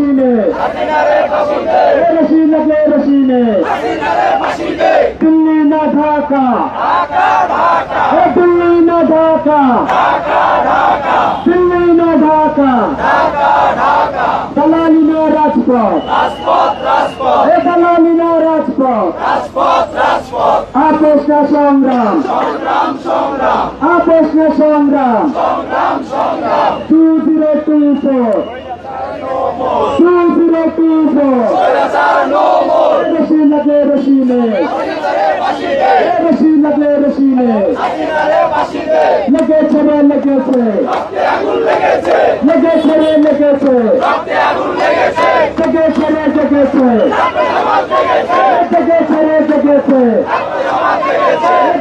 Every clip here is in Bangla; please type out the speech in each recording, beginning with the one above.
রশিনে রশি লাগে রশিনে দিল্লি না ঢাকা দিল্লি না ঢাকা দিল্লি না ঢাকা দালালি না রাজপথ দালালি না রাজপথ আপোষ না সংগ্রাম আপোষ না সংগ্রাম 2024 রশি লাগে রশিনে রশি লাগে রশিনে লেগেছে রে লেগেছে লেগেছে রে লেগেছে জেগেছে রে জেগেছে জেগেছে রে জেগেছে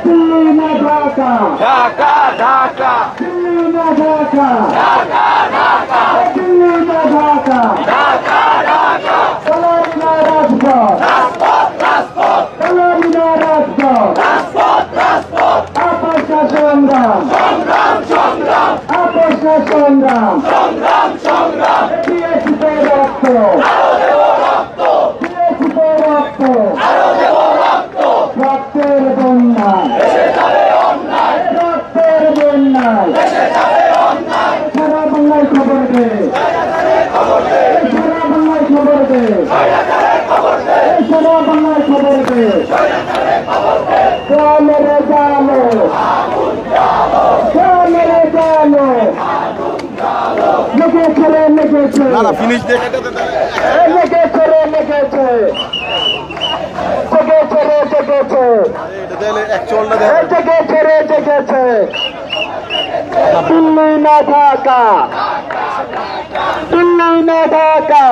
দিল্লি না ঢাকা দিল্লি না ঢাকা দিল্লি না ঢাকা দালালি না রাজপথ দালালি না রাজপথ আপোষ না সংগ্রাম আপোষ না সংগ্রাম দিয়েছি তো রক্ত দিয়েছি তো রক্ত রক্তের বন্যায় রক্তের বন্যায় সারা বাংলায় খবর দে সারা বাংলায় খবর দে সারা বাংলায় খবর দে জালো রে জালো জালো রে জালো লেগেছে রে লেগেছে ফিনিশ দেখে লেগেছে রে লেগেছে জেগেছে রে জেগেছে জেগেছে রে জেগেছে দিল্লি না ঢাকা দিল্লি না ঢাকা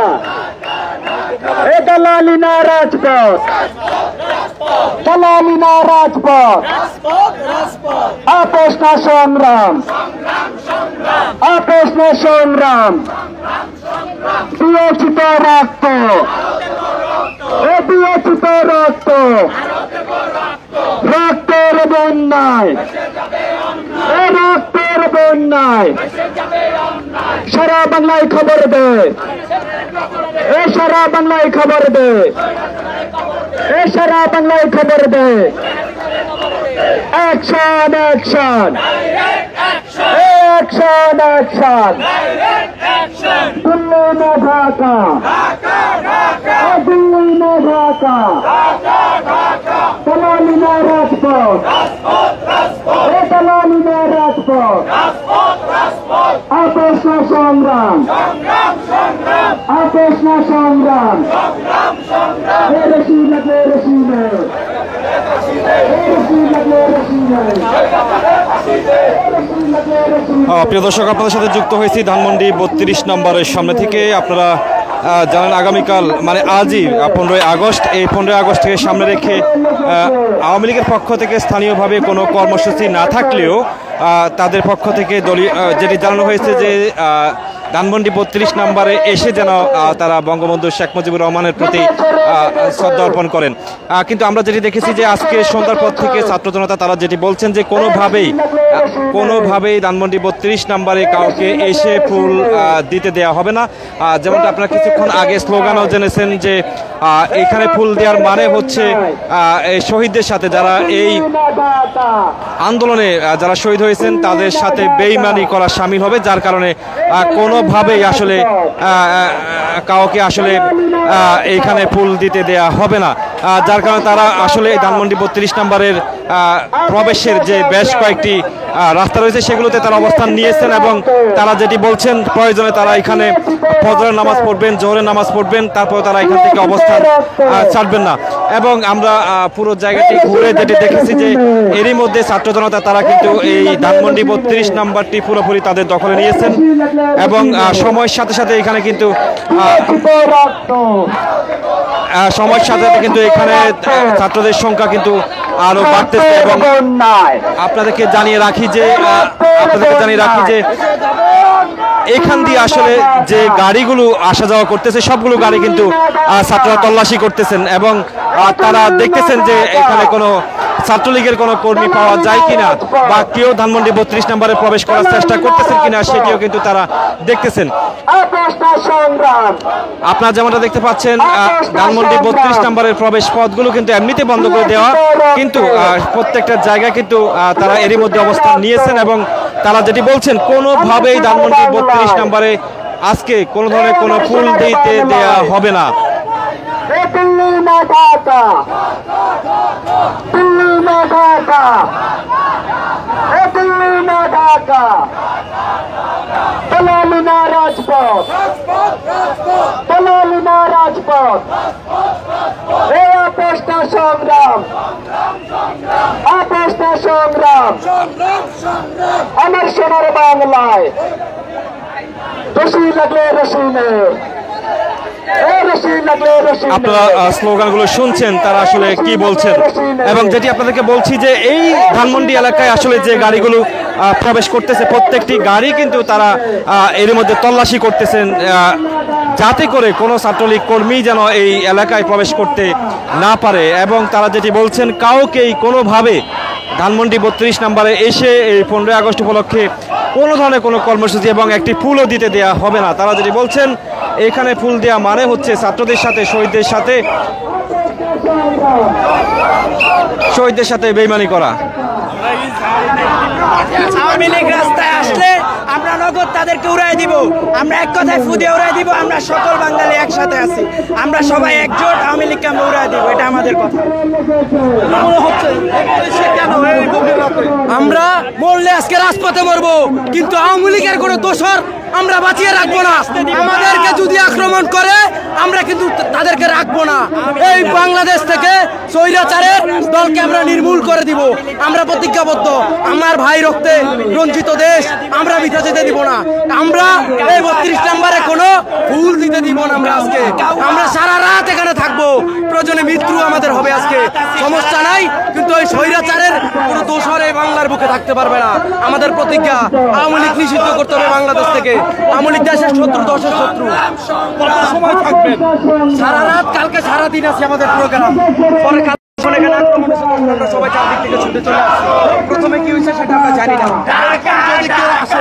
দালালি না রাজপথ দালালি না রাজপথ আপোষ না সংগ্রাম আপোষ না সংগ্রাম দিয়েছি তো রক্ত দিয়েছি তো রক্ত রক্তের বন্যায় রক্তের বন্যায় সারা বাংলায় খবর দে সারা বাংলায় খবর দে সারা বাংলায় খবর দে action action action action Delhi না ঢাকা দিল্লি না ঢাকা দালালি না রাজপথ দালালি না রাজপথ আপোষ না সংগ্রাম আপোষ না সংগ্রাম রশি লাগে রশিনে রশি লাগে রশিনে প্রিয় দর্শক, আপনাদের সাথে যুক্ত হয়েছি ধানমন্ডি 32 নম্বরের সামনে থেকে। আপনারা জানেন আগামীকাল মানে আজই 15ই আগস্ট, এই 15ই আগস্টকে সামনে রেখে আওয়ামী লীগের পক্ষ থেকে স্থানীয়ভাবে কোনো কর্মসূচি না থাকলেও তাদের পক্ষ থেকে দলীয় যেটি জানানো হয়েছে যে ধানমন্ডি 32 নম্বরে এসে যেন তারা বঙ্গবন্ধু শেখ মুজিবুর রহমানের প্রতি শ্রদ্ধা অর্পণ করেন। কিন্তু আমরা যেটি দেখেছি যে আজকে সন্ধ্যার পর থেকে ছাত্র জনতা তারা যেটি বলছেন যে কোনোভাবেই ধানমন্ডি 32 নম্বরে কাউকে এসে ফুল দিতে দেওয়া হবে না। যেমনটা আপনারা কিছুক্ষণ আগে স্লোগানও জেনেছেন যে এখানে ফুল দেওয়ার মানে হচ্ছে শহীদদের সাথে যারা এই আন্দোলনে যারা শহীদ হয়েছেন তাদের সাথে বেইমানি করা শামিল হবে, যার কারণে কোনোভাবেই আসলে কাউকে আসলে এইখানে ফুল দিতে দেয়া হবে না। যার কারণে তারা আসলে ধানমন্ডি 32 নম্বরের প্রবেশের যে বেশ কয়েকটি রাস্তা রয়েছে সেগুলোতে তারা অবস্থান নিয়েছেন এবং তারা যেটি বলছেন প্রয়োজনে তারা এখানে ফজরের নামাজ পড়বেন, জোহরের নামাজ পড়বেন, তারপর তারা এখান থেকে অবস্থান ছাড়বেন না। এবং আমরা পুরো জায়গাটি ঘুরে যেটি দেখেছি যে এরই মধ্যে ছাত্র জনতা তারা কিন্তু এই ধানমন্ডি 32 নম্বরটি পুরোপুরি তাদের দখলে নিয়েছেন এবং সময়ের সাথে সাথে এখানে কিন্তু সময়ের সাথে সাথে কিন্তু এখানে ছাত্রদের সংখ্যা কিন্তু আরো বাড়তেছে। এবং আপনাদেরকে জানিয়ে রাখি যে এখান দিয়ে আসলে যে গাড়িগুলো আসা যাওয়া করতেছে সবগুলো গাড়ি কিন্তু ছাত্ররা তল্লাশি করতেছেন এবং তারা দেখতেছেন যে এখানে কোনো ছাত্রলীগের কোনো কর্মী পাওয়া যায় কিনা বা কেউ ধানমন্ডি 32 নম্বরে প্রবেশ করার চেষ্টা করতেছেন কিনা সেটিও কিন্তু তারা দেখতেছেন। আপনারা যেমনটা দেখতে পাচ্ছেন ধানমন্ডি 32 নম্বরের প্রবেশ পথগুলো কিন্তু এমনিতে বন্ধ করে দেওয়া, কিন্তু প্রত্যেকটা জায়গায় কিন্তু তারা এরই মধ্যে অবস্থান নিয়েছেন এবং তারা যেটি বলছেন কোনোভাবেই ধানমন্ডি 32 নম্বরে আজকে কোনো ধরনের কোনো ফুল দিতে দেওয়া হবে না। রাজপথ সংগ্রাম আমার সোনার বাংলায় রশি লাগলে আপনারা স্লোগানগুলো শুনছেন তারা আসলে কি বলছেন, এবং যেটি আপনাদেরকে বলছি যে এই ধানমন্ডি এলাকায় আসলে যে গাড়িগুলো প্রবেশ করতেছে প্রত্যেকটি গাড়ি কিন্তু তারা এর মধ্যে তল্লাশি করতেছেন যাতে করে কোনো ছাত্রলীগ কর্মী যেন এই এলাকায় প্রবেশ করতে না পারে, এবং তারা যেটি বলছেন কাউকেই কোনোভাবে ধানমন্ডি 32 নম্বরে এসে এই 15 আগস্ট উপলক্ষে কোনো ধরনের কোনো কর্মসূচি এবং একটি ফুলও দিতে দেওয়া হবে না। তারা যেটি বলছেন এখানে ফুল দেওয়া মানে হচ্ছে ছাত্রদের সাথে শহীদদের সাথে বেইমানি করা। আওয়ামী লীগ রাস্তায় আসলে আমরা নগদ তাদেরকে উড়াই দিব, আমরা এক কথায় ফুদে উড়াই দিব। আমরা সকল বাঙালি একসাথে আছি, আমরা সবাই একজোট, আওয়ামী লীগকে আমরা উড়াই দিব, এটা আমাদের কথা। আমরা মরলে আজকে রাজপথে মরবো, কিন্তু আওয়ামী লীগের কোনো দোষর আমরা বাঁচিয়ে রাখবো না। আমাদেরকে যদি আক্রমণ করে আমরা কিন্তু তাদেরকে রাখবো না। এই বাংলাদেশ থেকে স্বৈরাচারের দলকে আমরা নির্মূল করে দিব। আমরা প্রতিজ্ঞাবদ্ধ, আমার ভাই রক্তে রঞ্জিত দেশ আমরা মিথ্যা যেতে দিব না। আমরা এই 32 নম্বরে কোনো ভুল দিতে দিব না। আমরা সারা রাত এখানে থাকবো, প্রয়োজনে মৃত্যু আমাদের হবে আজকে, সমস্যা নাই, কিন্তু ওই স্বৈরাচারের কোনো দোষর এই বাংলার বুকে থাকতে পারবে না। আমাদের প্রতিজ্ঞা, আওয়ামী লীগ নিষিদ্ধ করতে হবে বাংলাদেশ থেকে। আওয়ামী লীগ দেশের শত্রু, দশের শত্রু। কত সময় থাকবেন? সারা রাত, কালকে সারা দিন আছে আমাদের প্রোগ্রাম। পরে এখানে আক্রমণ আমরা সবাই চারদিক থেকে ছুটে চলে আসছি। প্রথমে কি হয়েছে সেটা আমরা জানি না। যদি কেউ আসে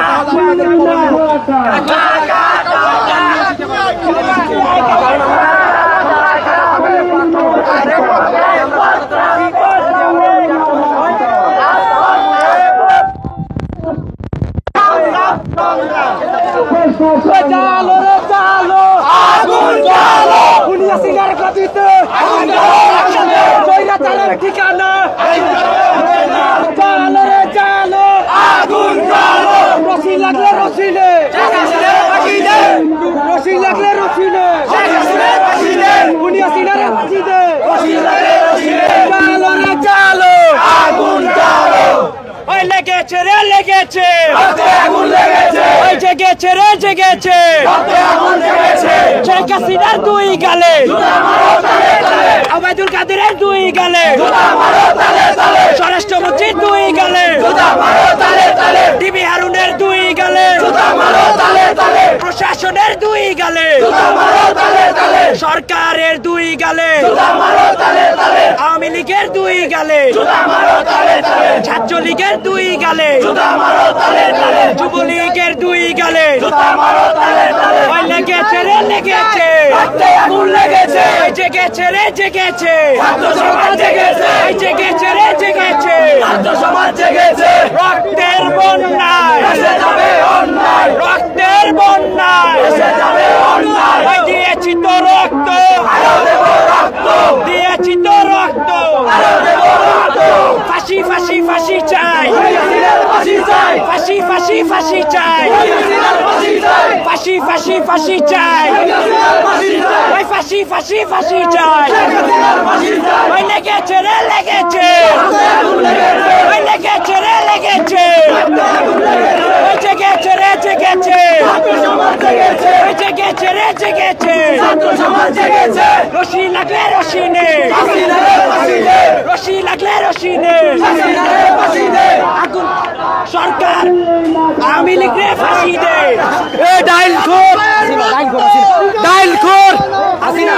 ঠিকানা রশি লাগলে রশিলে, রশি লাগলে রশিলে, সিনারে ফাঁসি দে, চালো রে চালো, আগুন চালো। ওই লেগেছে রে লেগেছে, আগুন লেগেছে, ওই জেগেছে রে জেগেছে, আগুন লেগেছে। শেখ হাসিনার দুই গালে, ওবায়দুল কাদেরের দুই গালে, স্বরাষ্ট্রমন্ত্রীর দুই গালে, ডিবি হারুনের দুই গালে, প্রশাসনের দুই গালে, সরকারের দুই গালে, আওয়ামী লীগের দুই গালে, ছাত্রলীগের দুই গালে, যুবলীগের দুই গালে। ওই লেগেছে রে লেগেছে, জেগেছে রে জেগেছে, জেগেছে রে জেগেছে, রক্তের বন্যায়, রক্তের বন্যায় দিয়েছি তো রক্ত, দিয়েছি তো রক্ত। ফাঁসি ফাঁসি ফাঁসি চাই, ফাঁসি ফাঁসি ফাঁসি চাই, ফাঁসি ফাঁসি ফাঁসি চাই, ওই ফাঁসি ফাঁসি ফাঁসি চাই। ওই লেগেছে রে লেগেছে, ওই লেগেছে রে লেগেছে, ওই জেগেছে রে জেগেছে, ওই জেগেছে রে জেগেছে ছাত্র সমাজ জেগেছে রশি লাগলে রশি নে হাসিনারে ফাঁসি দে রশি লাগলে রশি নে হাসিনারে ফাঁসি দে আগুন সরকার আওয়ামী লীগরে ফাঁসি দে এ ডাইল খোর ডাইল খোর হাসিনা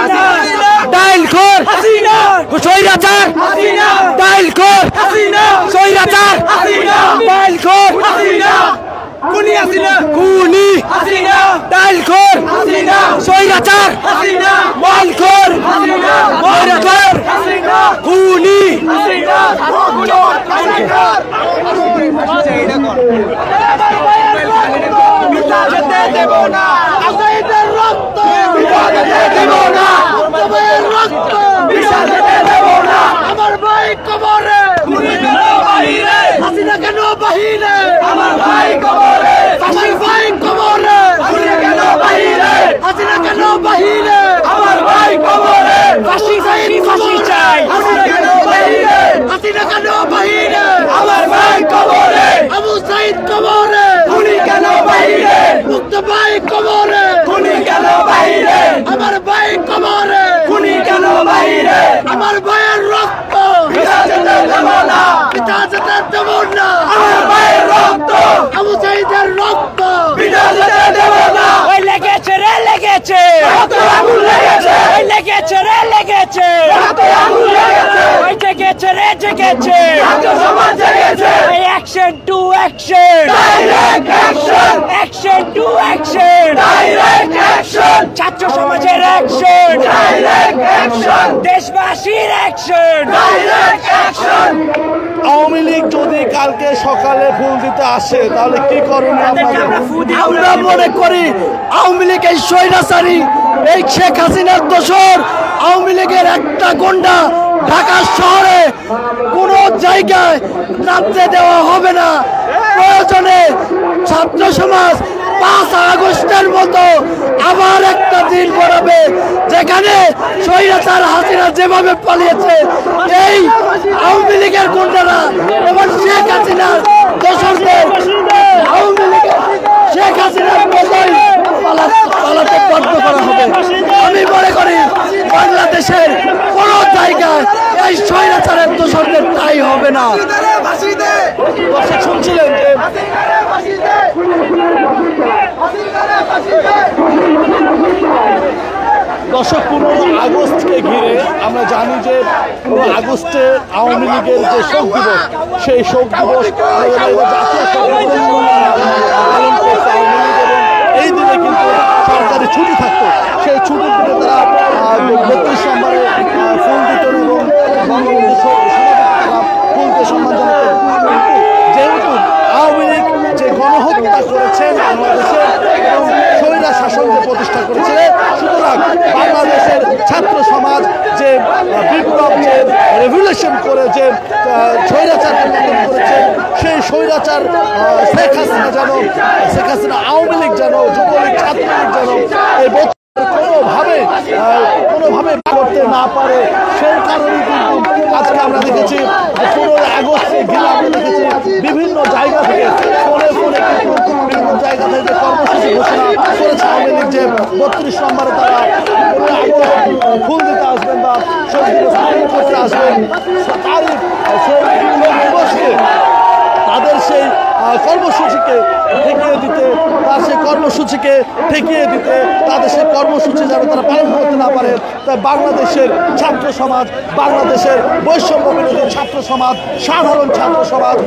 ডাইল খোর হাসিনা সৈরাচার হাসিনা ডাইল খোর হাসিনা সৈরাচার হাসিনা ডাইল খোর হাসিনা খুনি হাসিনা খুনি হাসিনা ডাইল খোর হাসিনা সৈরাচার হাসিনা ডাইল খোর হাসিনা সৈরাচার হাসিনা খুনি হাসিনা যেতে দেব না আজাইদের রক্ত যেতে দেব না তোমার রক্ত যেতে দেব না আমার ভাই কবরে খুনি কেন বাহিরে হাসিনা কেন বাহিরে আমার ভাই কবরে আমার ভাই কবরে খুনি কেন বাহিরে হাসিনা কেন বাহিরে আমার ভাই কবরে ফাঁসি ফাঁসি ফাঁসি চাই হাসিনা কেন বাহিরে হাসিনা কেন বাহিরে আমার ভাই কবরে আবু সাইদ কবরে খুনি কেন বাহিরে মুক্ত ভাই কবরে খুনি কেন বাহিরে আমার ভাই কবরে খুনি কেন বাহিরে আমার ভাইয়ের রক্ত পিতা যেতে দেব না পিতা যেতে দেব না আমার ভাইয়ের রক্ত আবু সাইদের রক্ত পিতা যেতে দেব না ওই লেগেছে রে লেগেছে হাতে আগুন লেগেছে ওই লেগেছে রে লেগেছে হাতে আগুন লেগেছে ওই জেগেছে রে জেগেছে ছাত্র সমাজ জেগেছে action to action direct action action to action direct action ছাত্র সমাজের অ্যাকশন ডাইরেক্ট অ্যাকশন দেশবাসীর action direct action Awami League যদি কালকে সকালে ফুল দিতে আসে তাহলে কি করণীয় আপনাদের? আমরা মনে করি আওয়ামী লীগ এই স্বৈরাচারী এই শেখ হাসিনার দোসর আওয়ামী লীগের একটা গুন্ডা ঢাকা শহরে কোনো জায়গায় নামতে দেওয়া হবে না। প্রয়োজনে ছাত্র সমাজ 5 আগস্টের মতো আবার একটা দিন গড়াবে যেখানে স্বৈরাচার হাসিনা যেভাবে পালিয়েছে এই আওয়ামী লীগের গুন্ডারা এবং শেখ হাসিনার দোসরদের আওয়ামী লীগের শেখ হাসিনার মতোই পালাতে বাধ্য করা হবে। আমি মনে করি বাংলাদেশের কোনো জায়গায় এই স্বৈরাচারের দোসরদের ঠাঁই হবে না। শুনছিলেন যে দর্শক 15 আগস্টকে ঘিরে আমরা জানি যে 15 আগস্টে আওয়ামী লীগের যে শোক দিবস সেই শোক দিবস জাতীয় শোক দিবস পালন করছে আওয়ামী লীগ এবং এই দিনে কিন্তু সরকারি ছুটি থাকতো সেই ছুটির দিনে তারা 32 নম্বরে ফুল দিত এবং বঙ্গবন্ধু সমাধিতে তারা ফুল দিয়ে সম্মান জানাতেন। যেহেতু আওয়ামী লীগ যে গণহত্যা করেছেন বাংলাদেশের এবং স্বৈরা শাসন যে প্রতিষ্ঠা করেছিলেন, সুতরাং বাংলাদেশের ছাত্র সমাজ যে বিপ্লব যে রেভলিউশন করে যে স্বৈরাচারকে পতন করেছে সেই স্বৈরাচার শেখ হাসিনা আওয়ামী লীগ যেন যুবলীগ ছাত্রলীগ যেন এই কোনোভাবে করতে না পারে সেই কারণে কিন্তু আজকে আমরা দেখেছি 15 আগস্টে ঘিরে আমরা দেখেছি বিভিন্ন জায়গা থেকে ফোনে কিন্তু বিভিন্ন জায়গা থেকে কর্মসূচি ঘোষণা করেছে আওয়ামী লীগ যে 32 নম্বরে তারা 15 আগস্ট ফুল দিতে আসবেন বা শোক দিবস পালন করতে আসবেন তারই সেই দিবসকে তাদের সেই কর্মসূচিকে ঠেকিয়ে দিতে তাদের সেই কর্মসূচি যেন তারা পালন করতে না পারে তাই বাংলাদেশের ছাত্র সমাজ, বাংলাদেশের বৈষম্য বিরোধী ছাত্র সমাজ, সাধারণ ছাত্র সমাজ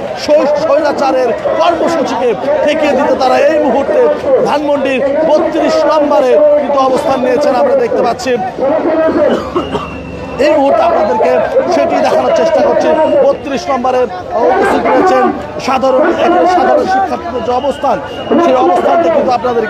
স্বৈরাচারের কর্মসূচিকে ঠেকিয়ে দিতে তারা এই মুহূর্তে ধানমন্ডির 32 নম্বরে কিন্তু অবস্থান নিয়েছেন আমরা দেখতে পাচ্ছি। এই মুহূর্তে আপনাদেরকে সেটি দেখানোর চেষ্টা করছি। 32 নম্বরে উপস্থিত রয়েছেন সাধারণ শিক্ষার্থীদের যে অবস্থান সেই অবস্থানটা কিন্তু আপনাদের